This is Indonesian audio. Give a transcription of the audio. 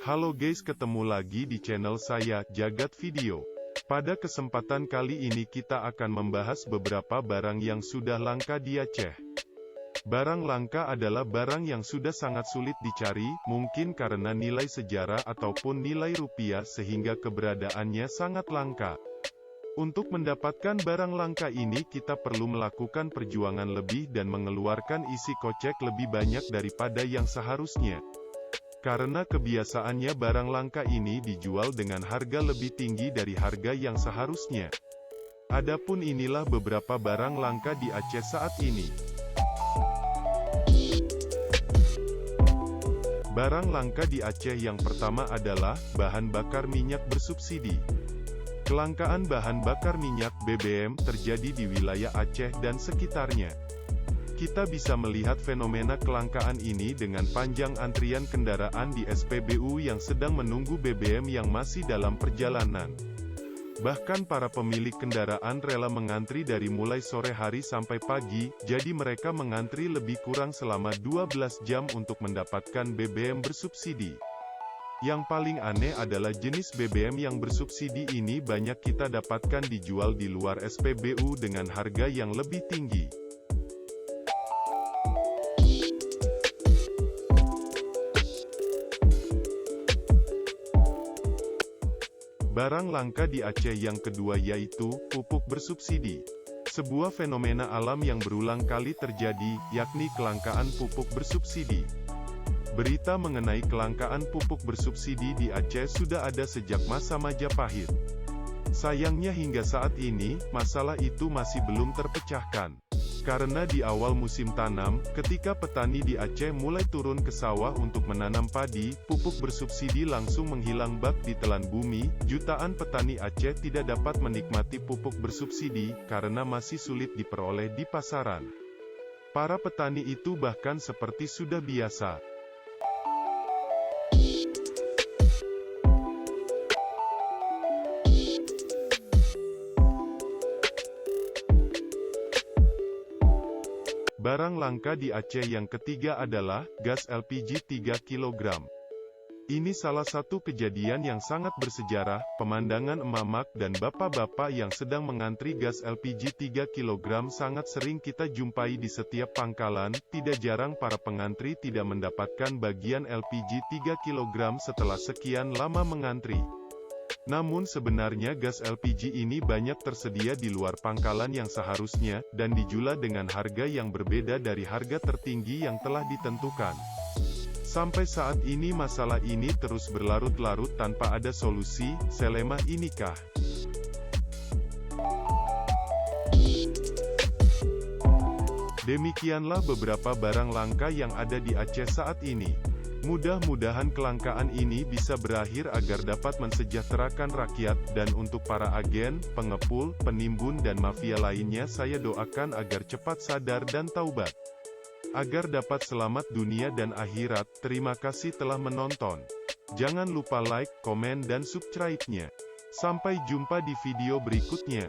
Halo guys, ketemu lagi di channel saya, Jagat Video. Pada kesempatan kali ini kita akan membahas beberapa barang yang sudah langka di Aceh. Barang langka adalah barang yang sudah sangat sulit dicari, mungkin karena nilai sejarah ataupun nilai rupiah sehingga keberadaannya sangat langka. Untuk mendapatkan barang langka ini kita perlu melakukan perjuangan lebih dan mengeluarkan isi kocek lebih banyak daripada yang seharusnya. Karena kebiasaannya barang langka ini dijual dengan harga lebih tinggi dari harga yang seharusnya. Adapun inilah beberapa barang langka di Aceh saat ini. Barang langka di Aceh yang pertama adalah bahan bakar minyak bersubsidi. Kelangkaan bahan bakar minyak BBM terjadi di wilayah Aceh dan sekitarnya. Kita bisa melihat fenomena kelangkaan ini dengan panjang antrian kendaraan di SPBU yang sedang menunggu BBM yang masih dalam perjalanan. Bahkan para pemilik kendaraan rela mengantri dari mulai sore hari sampai pagi, jadi mereka mengantri lebih kurang selama 12 jam untuk mendapatkan BBM bersubsidi. Yang paling aneh adalah jenis BBM yang bersubsidi ini banyak kita dapatkan dijual di luar SPBU dengan harga yang lebih tinggi. Barang langka di Aceh yang kedua yaitu pupuk bersubsidi. Sebuah fenomena alam yang berulang kali terjadi, yakni kelangkaan pupuk bersubsidi. Berita mengenai kelangkaan pupuk bersubsidi di Aceh sudah ada sejak masa Majapahit. Sayangnya hingga saat ini, masalah itu masih belum terpecahkan. Karena di awal musim tanam, ketika petani di Aceh mulai turun ke sawah untuk menanam padi, pupuk bersubsidi langsung menghilang bak di telan bumi. Jutaan petani Aceh tidak dapat menikmati pupuk bersubsidi, karena masih sulit diperoleh di pasaran. Para petani itu bahkan seperti sudah biasa. Barang langka di Aceh yang ketiga adalah gas LPG 3 kg. Ini salah satu kejadian yang sangat bersejarah. Pemandangan emak-emak dan bapak-bapak yang sedang mengantri gas LPG 3 kg sangat sering kita jumpai di setiap pangkalan. Tidak jarang para pengantri tidak mendapatkan bagian LPG 3 kg setelah sekian lama mengantri. Namun sebenarnya gas LPG ini banyak tersedia di luar pangkalan yang seharusnya, dan dijual dengan harga yang berbeda dari harga tertinggi yang telah ditentukan. Sampai saat ini masalah ini terus berlarut-larut tanpa ada solusi. Selama inikah? Demikianlah beberapa barang langka yang ada di Aceh saat ini. Mudah-mudahan kelangkaan ini bisa berakhir agar dapat mensejahterakan rakyat, dan untuk para agen, pengepul, penimbun dan mafia lainnya saya doakan agar cepat sadar dan taubat. Agar dapat selamat dunia dan akhirat. Terima kasih telah menonton. Jangan lupa like, komen dan subscribe-nya. Sampai jumpa di video berikutnya.